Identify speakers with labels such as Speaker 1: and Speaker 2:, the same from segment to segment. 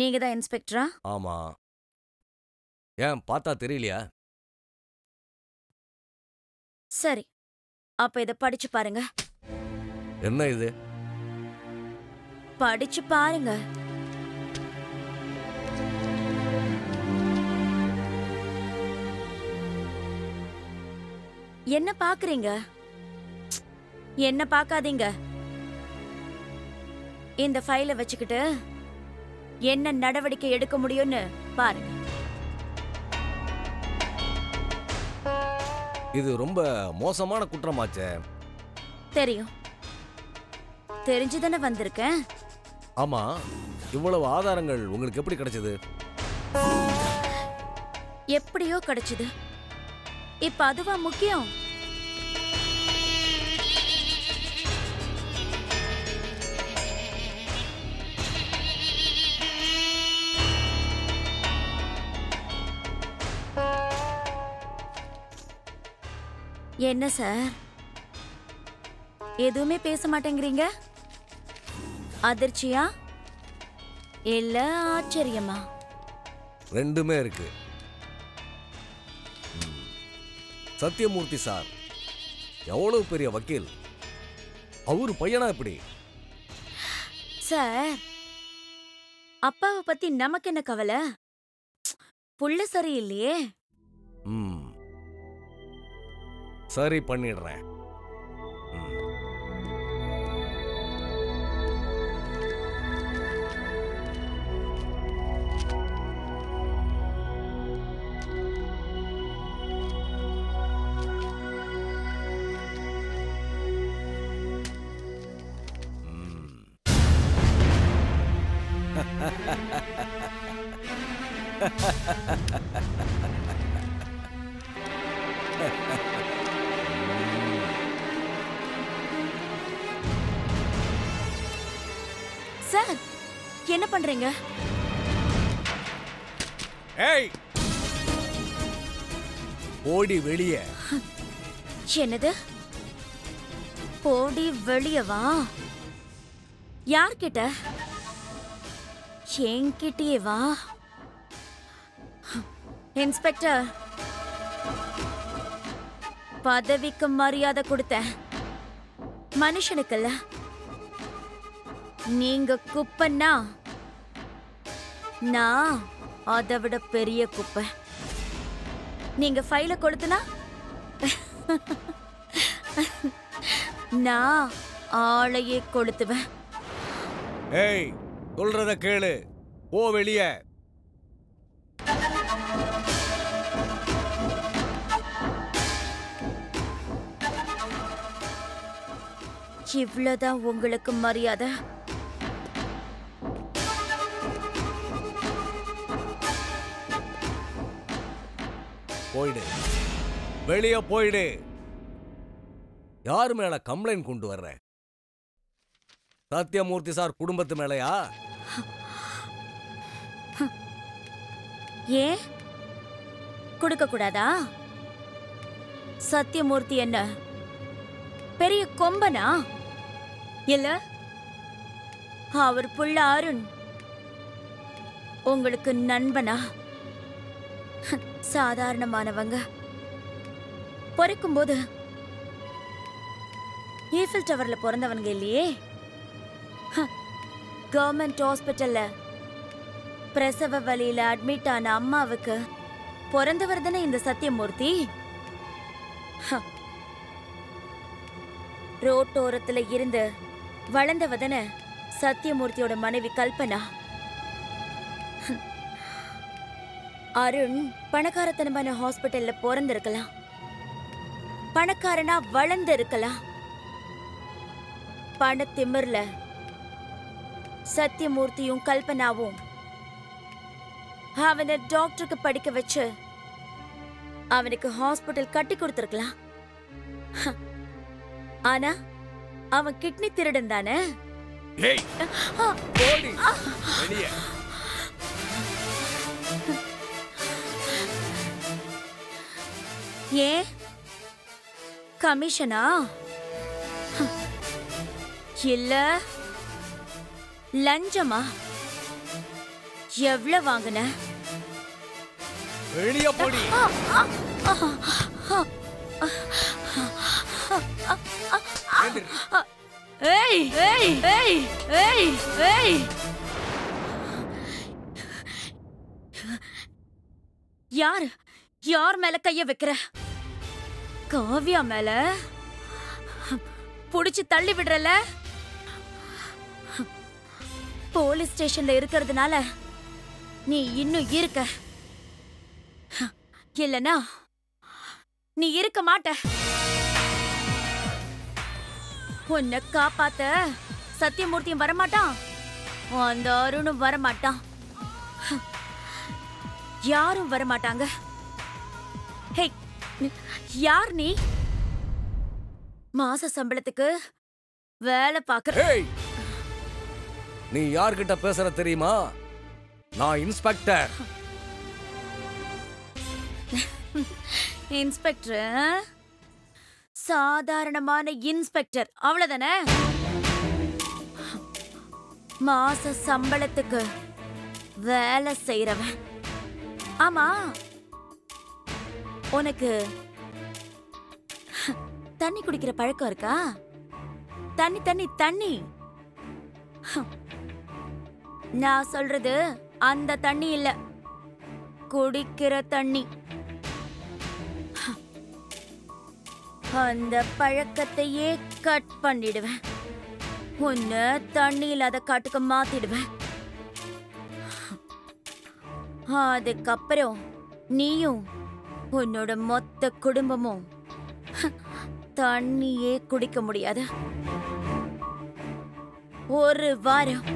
Speaker 1: நீங்க தான் இன்ஸ்பெக்டரா?
Speaker 2: ஆமா. ஏன் பார்த்தா தெரியலையா?
Speaker 1: சரி, அப்ப இத படிச்சு பாருங்க.
Speaker 2: என்ன இது?
Speaker 1: படிச்சு பாருங்க. என்ன பாக்குறீங்க? என்ன பார்க்காதீங்க. இந்த ஃபைலை வச்சுக்கிட்டு என்ன நடவடிக்கை எடுக்க முடியும்னு பாருங்க.
Speaker 2: இது ரொம்ப மோசமான குற்றமாச்சே.
Speaker 1: தெரியும். தெரிஞ்சுதானே வந்திருக்கேன்.
Speaker 2: ஆமா, இவ்வளவு ஆதாரங்கள் உங்களுக்கு எப்படி கிடைச்சது?
Speaker 1: எப்படியோ கிடைச்சது. இப்ப அதுவா முக்கியம்? என்ன சார், எதுவுமே பேச மாட்டேங்கிறீங்க? அதிர்ச்சியா இல்ல ஆச்சரியமா?
Speaker 2: ரெண்டுமே இருக்கு. சத்தியமூர்த்தி சார் எவ்வளவு பெரிய வக்கீல், அவரு பையனா எப்படி?
Speaker 1: சார், அப்பாவை பத்தி நமக்கு என்ன கவலை? புள்ள சரியில்லையே.
Speaker 2: சரி, பண்ணிடுறேன்.
Speaker 1: சார், என்ன பண்றீங்க?
Speaker 2: ஏய், ஓடி வெளியே.
Speaker 1: என்னது? போடி வெளியே வா? யார்கிட்ட? என்கிட்டயே வா. இன்ஸ்பெக்டர், பதவிக்கு மரியாதை கொடுத்தேன், மனுஷனுக்குல்ல. நீங்க குப்பைன்னா நான் அதை விட பெரிய குப்பை. நீங்க ஃபைல கொடுத்தனா நான் ஆளையே கொளுத்துவேன்.
Speaker 2: ஏய், சொல்றத கேளு, போ வெளியே.
Speaker 1: இவ்வளவுதான் உங்களுக்கு மரியாதை?
Speaker 2: போயிடு, வெளியே போயிடு. யாரு மேல கம்ப்ளைண்ட் கொண்டு வர்ற? சத்தியமூர்த்தி சார் குடும்பத்து மேலையா?
Speaker 1: ஏன் கொடுக்க கூடாதா? சத்தியமூர்த்தி என்ன பெரிய கொம்பனா? இல்ல அவர் புள்ள அருண் உங்களுக்கு நண்பனா? சாதாரணமானவங்க. பிறக்கும்போது ஈஃபில் டவர்ல பிறந்தவங்க இல்லையே. கவர்மெண்ட் ஹாஸ்பிட்டல்ல பிரசவ வலியில அட்மிட் ஆன அம்மாவுக்கு பிறந்தவர் தானே இந்த சத்தியமூர்த்தி. ரோட்டோரத்துல இருந்து வளர்ந்தவதன சத்தியமூர்த்தியோட மனைவி கல்பனா. அருண் பணக்காரத்தனமான ஹாஸ்பிட்டல்ல பிறந்திருக்கலாம், பணக்காரனா வளர்ந்து இருக்கலாம். பணத்திமிர்ல சத்தியமூர்த்தியும் கல்பனாவும் அவனை டாக்டருக்கு படிக்க வச்சு அவனுக்கு ஹாஸ்பிட்டல் கட்டி கொடுத்திருக்கலாம். ஆனா அவன் கிட்னி திருடன் தானே. ஏன் கமிஷனா? இல்ல லஞ்சமா? எவ்வளவு வாங்குன?
Speaker 2: வெளியே போடி.
Speaker 1: ஏய் ஏய் ஏய் ஏய் ஏய், யார் யார் மேல கைய வைக்கிற? காவ்யா மேல? புடிச்சு தள்ளி விடுறல? போலீஸ் ஸ்டேஷன்ல இருக்கிறதுனால நீ இன்னும் இருக்க, இல்லனா நீ இருக்க மாட்ட. உன்னை காப்பாத்த சத்தியமூர்த்தியும் வரமாட்டான், அந்த அருணும் வரமாட்டான், யாரும் வரமாட்டாங்க. ஹே, யார் நீ? மாச சம்பளத்துக்கு வேலை பாக்குற.
Speaker 2: நீ யார்கிட்ட பேசுற தெரியுமா? நான் இன்ஸ்பெக்டர்.
Speaker 1: இன்ஸ்பெக்டர்? சாதாரணமான இன்ஸ்பெக்டர் அவ்வளவுதானே? மாச சம்பளத்துக்கு வேலை செய்யறவன். ஆமா, உனக்கு தண்ணி குடிக்கிற பழக்கம் இருக்கா? தண்ணி தண்ணி தண்ணி. நான் சொல்றது அந்த தண்ணி இல்ல, குடிக்கிற தண்ணி. அந்த பழக்கத்தையே கட் பண்ணிடுவேன். உன்னை தண்ணி இல்லாத காட்டுக்கு மாத்திடுவேன். அதுக்கப்புறம் நீயும் உன்னோட மொத்த குடும்பமும் தண்ணியே குடிக்க முடியாது. ஒரு வாரம்,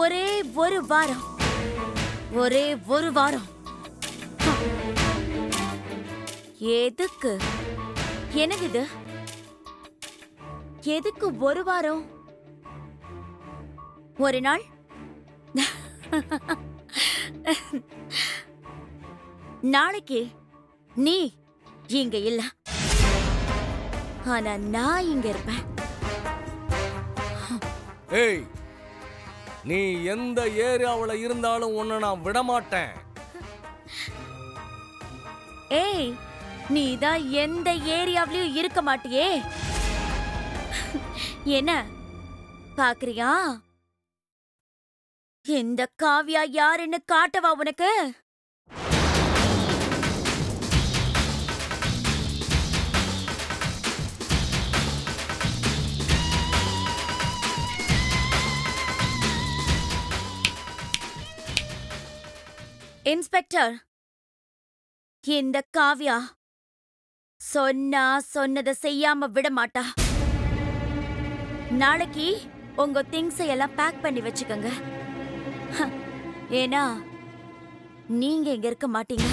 Speaker 1: ஒரே ஒரு வாரம், ஒரே ஒரு வாரம். எதுக்கு? என்னது இது? எதுக்கு ஒரு வாரம்? ஒரு நாள்? நாளைக்கு நீ இங்க இல்ல, ஆனா நான் இங்க இருப்பேன்.
Speaker 2: ஏய், நீ எந்த ஏரியாவுல இருந்தாலும் உன்னை நான் விடமாட்டேன்.
Speaker 1: ஏய், நீதான் எந்த ஏரியாவிலயும் இருக்க மாட்டியே. என்ன பாக்குறியா? இந்த காவ்யா யாருன்னு காட்டவா உனக்கு? இன்ஸ்பெக்டர், இந்த காவ்யா சொன்னதை செய்யாம விட மாட்டா. நாளைக்கு உங்க திங்ஸ் எல்லாம் பேக் பண்ணி வச்சுக்கோங்க. ஏன்னா நீங்க இங்க இருக்க மாட்டீங்க.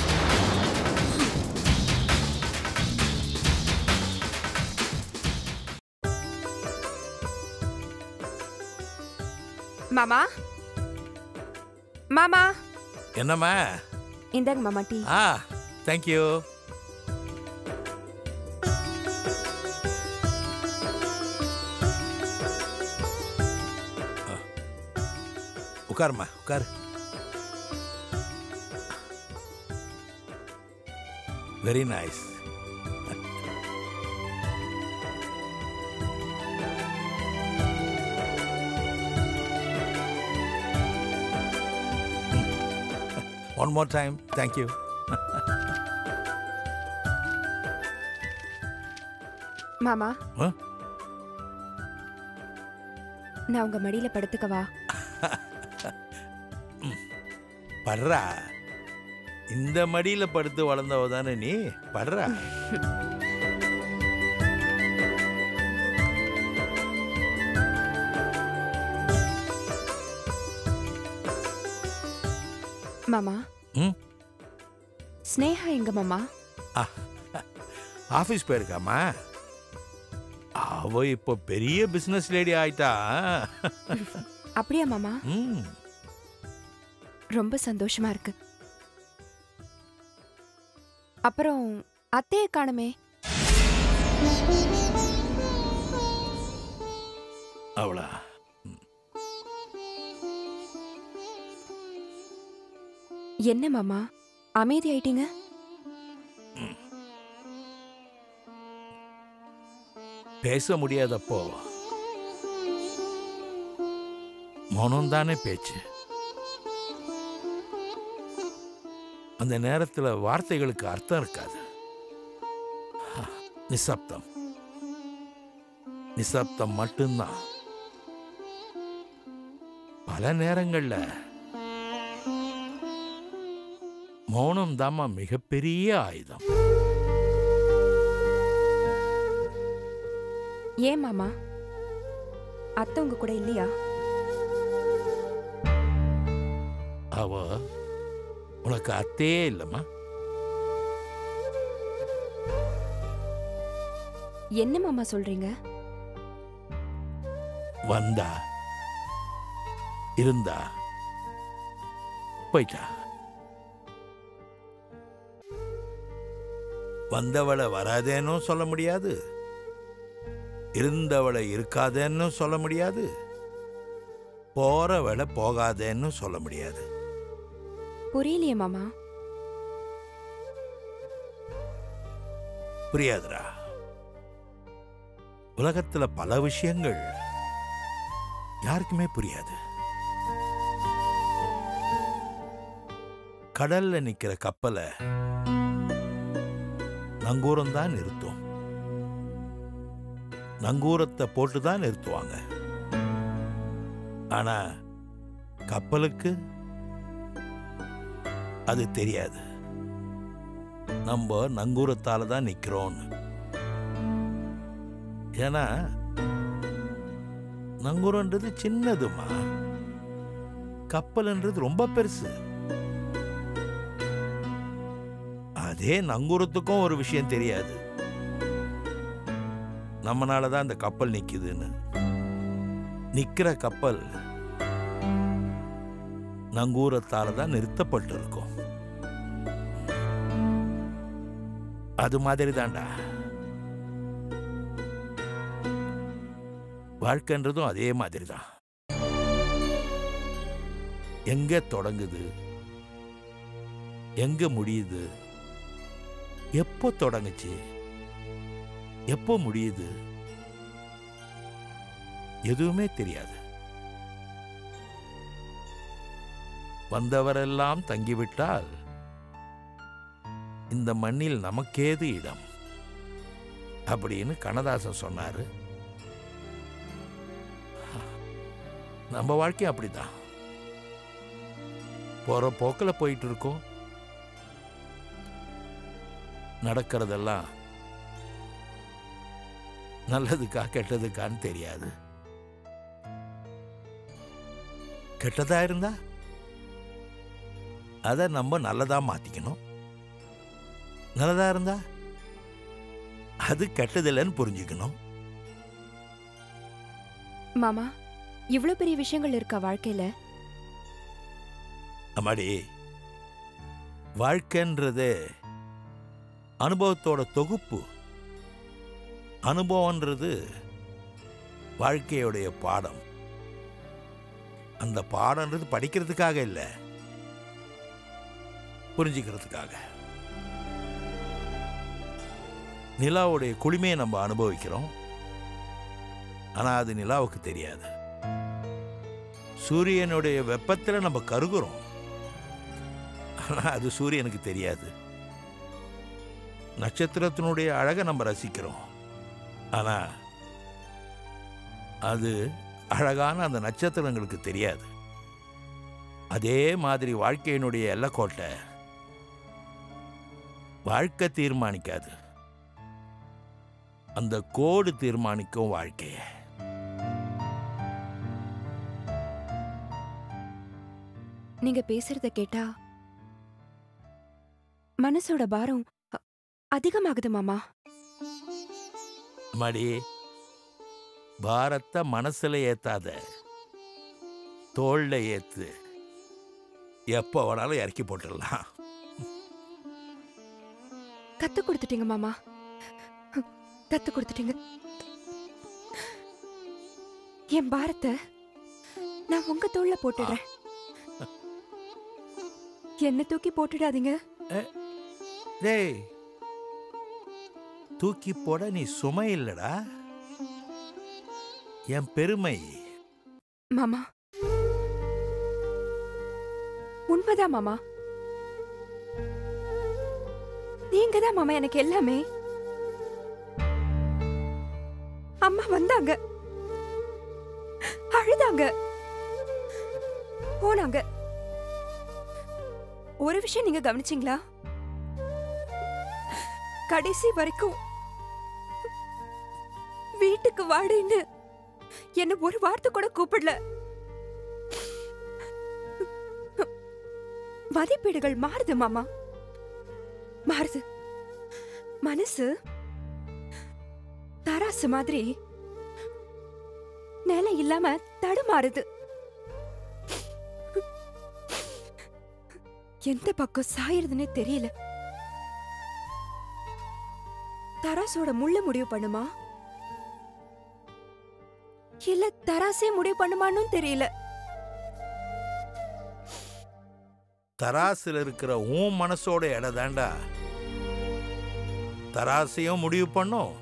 Speaker 3: மாமா, மாமா.
Speaker 4: என்னம்மா?
Speaker 3: இந்தாங்க மாமா டீ.
Speaker 4: Thank you. உட்காருமா, உட்காரு. Very nice. One more time. Thank you.
Speaker 3: மாமா, நான் உங்க மடியில படுத்துக்கவா?
Speaker 4: படுறா. இந்த மடியில படுத்து வளர்ந்தவ தானே நீ. படுறா.
Speaker 3: மாமா, ஸ்னேகா எங்க மாமா?
Speaker 4: ஆபீஸ் போயிருக்காமா. அவ இப்போ பெரிய பிசினஸ் லேடி ஆயிட்டா.
Speaker 3: அப்படியா மாமா? ரொம்ப சந்தோஷமா இருக்கு. அப்புறம் அத்தையை காணுமே.
Speaker 4: அவளா?
Speaker 3: என்ன மாமா அமைதி ஆயிட்டீங்க?
Speaker 4: பேச முடியாதப்போ மௌனம்தானே பேச்சு. அந்த நேரத்தில் வார்த்தைகளுக்கு அர்த்தம் இருக்காது. நிசப்தம் நிசப்தம் மட்டும்தான். பல நேரங்கள்ல மௌனம் தாமா மிகப்பெரிய ஆயுதம்.
Speaker 3: ஏன் மாமா அத்தை உங்க கூட இல்லையா?
Speaker 4: அவ உனக்கு அத்தையே இல்லம்மா.
Speaker 3: என்ன மாமா சொல்றீங்க?
Speaker 4: வந்தா இருந்தா போயிட்டா. வந்தவளை வராதேன்னு சொல்ல முடியாது, இருந்தவளை இருக்காதேன்னு சொல்ல முடியாது, போறவளை போகாதேன்னு சொல்ல முடியாது.
Speaker 3: புரியலையே மாமா.
Speaker 4: புரியாதுடா. உலகத்துல பல விஷயங்கள் யாருக்குமே புரியாது. கடல்ல நிக்கிற கப்பலை நங்கூரம் தான் நிறுத்தும். நங்கூரத்தை போட்டுதான் நிறுத்துவாங்க. ஆனா கப்பலுக்கு அது தெரியாது, நம்ம நங்கூரத்தால தான் நிக்கிறோம்னு. ஏன்னா நங்கூரன்றது சின்னதுமா, கப்பல்ன்றது ரொம்ப பெருசு. அதே நங்கூரத்துக்கும் ஒரு விஷயம் தெரியாது, நம்மனாலதான் அந்த கப்பல் நிக்குதுன்னு. நிக்கிற கப்பல் நங்கூரத்தால தான் நிறுத்தப்பட்டு இருக்கும். அது மாதிரி தான்டா வாழ்க்கைன்றதும். அதே மாதிரி தான். எங்க தொடங்குது, எங்க முடியுது, எப்போ தொடங்குச்சு, எப்போ முடியுது, எதுவுமே தெரியாது. வந்தவரெல்லாம் தங்கிவிட்டால் இந்த மண்ணில் நமக்கேது இடம் அப்படின்னு கண்ணதாசன் சொன்னாரு. நம்ம வாழ்க்கை அப்படிதான். போற போக்கில் போயிட்டு இருக்கோம். நடக்கிறதெல்லாம் நல்லதுக்கா கெட்டதுக்கான்னு தெரியாது. கெட்டதா இருந்தா அதை நம்ம நல்லதா மாத்திக்கணும். நல்லதா இருந்தா அது கெட்டதில்லைன்னு புரிஞ்சுக்கணும்.
Speaker 3: மாமா இவ்வளவு பெரிய விஷயங்கள் இருக்கா வாழ்க்கையில?
Speaker 4: அம்மாடி, வாழ்க்கைன்றது அனுபவத்தோட தொகுப்பு. அனுபவம்ன்றது வாழ்க்கையுடைய பாடம். அந்த பாடம்ன்றது படிக்கிறதுக்காக இல்லை, புரிஞ்சுக்கிறதுக்காக. நிலாவுடைய குளிமையை நம்ம அனுபவிக்கிறோம், ஆனா அது நிலாவுக்கு தெரியாது. சூரியனுடைய வெப்பத்தில் நம்ம கருகுறோம், ஆனா அது சூரியனுக்கு தெரியாது. நட்சத்திரத்தினுடைய அழகை நம்ம ரசிக்கிறோம், ஆனா அது அழகான அந்த நட்சத்திரங்களுக்கு தெரியாது. அதே மாதிரி வாழ்க்கையினுடைய எல்லைக்கோட்டை வாழ்க்கை தீர்மானிக்காது, அந்த கோடு தீர்மானிக்கும் வாழ்க்கைய.
Speaker 3: நீங்க பேசுறத கேட்டா மனசோட பாரம் அதிகமாகுது மாமா.
Speaker 4: மடி, பாரத்தை மனசுல ஏத்தாத, தோள்ல ஏத்து. எப்ப வேணாலும் இறக்கி போட்டுடலாம்.
Speaker 3: கத்து கொடுத்துட்டீங்க மாமா, கத்து கொடுத்துட்டீங்க. என் பாரத்தை நான் உங்க தோள்ல போட்டுடுறேன். என்ன தூக்கி போட்டுடாதீங்க.
Speaker 4: டேய், தூக்கி போட நீ சுமை இல்லடா, என் பெருமை.
Speaker 3: மாமா, உண்மைதான் மாமா. நீங்க தான் மாமா எனக்கு எல்லாமே. அம்மா வந்தாங்க, அழுதாங்க, போனாங்க. ஒரு விஷயம் நீங்க கவனிச்சீங்களா? கடைசி வரைக்கும் வீட்டுக்கு வாடின்னு என்ன ஒரு வார்த்தை கூட கூப்பிடல. மதிப்பீடுகள் மாறுது மாமா, மாறுது. மனசு தராசு மாதிரி நிலை இல்லாம தடுமாறுது. எந்த பக்கம் சாயறதுன்னே தெரியல. தராசோட முள்ள முடிவு பண்ணுமா இல்ல தராசே முடிவு பண்ணுமான்னு தெரியல.
Speaker 4: தராசுல இருக்கிற உன் மனசோட இடம் தாண்டா தராசையும் முடிவு பண்ணும்,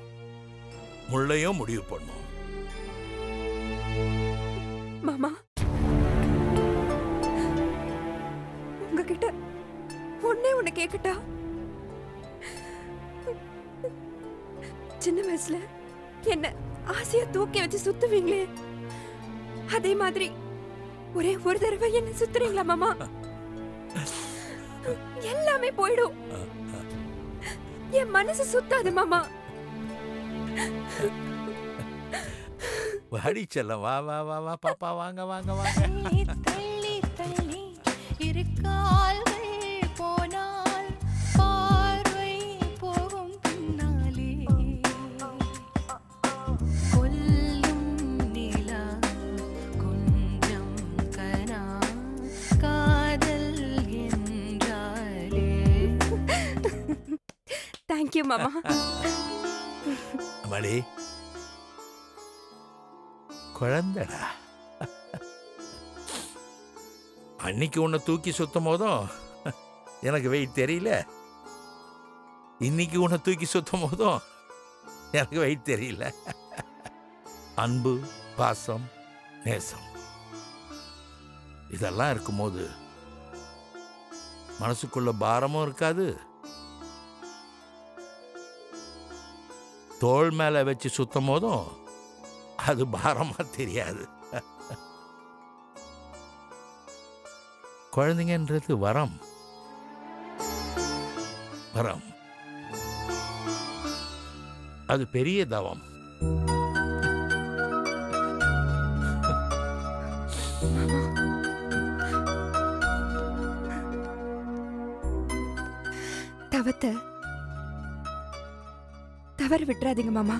Speaker 4: முள்ளையும் முடிவு பண்ணும்.
Speaker 3: மாமா, உங்ககிட்ட ஒன்னே ஒண்ணு கேக்கட்டா? சின்ன வயசுல என்ன ஆசையா தூக்கி வச்சு சுத்துவீங்களே, அதே மாதிரி ஒரே ஒரு தடவை என்ன சுத்துறீங்களா மாமா? எல்லாமே போயிடும். என் மனசு சுத்தாது மாமா.
Speaker 4: வாடி செல்லம், வா வா வா வா பாப்பா, வாங்க வாங்க வாங்க.
Speaker 5: தள்ளி தள்ளி இருக்கால்கள் போனால் பார்வை போகும் பின்னாலே கொல்லும் நிலா கொஞ்சம் கனா காதல் என்றாலே.
Speaker 3: தேங்க்யூ மாமா.
Speaker 4: மடி குழந்தடா, அன்னைக்கு உன்னை தூக்கி சுத்தும் போதும் எனக்கு வெயிட் தெரியல, இன்னைக்கு உன்னை தூக்கி சுத்தும் போதும் எனக்கு வெயிட் தெரியல. அன்பு, பாசம், நேசம் இதெல்லாம் இருக்கும்போது மனசுக்குள்ள பாரமும் இருக்காது. தோள் மேல வச்சு சுத்தும் போதும் அது பாரமா தெரியாது. குழந்தைங்கன்றது வரம், வரம். அது பெரிய தவம்.
Speaker 3: தவத்தை தவறு விட்டுறாதீங்க மாமா.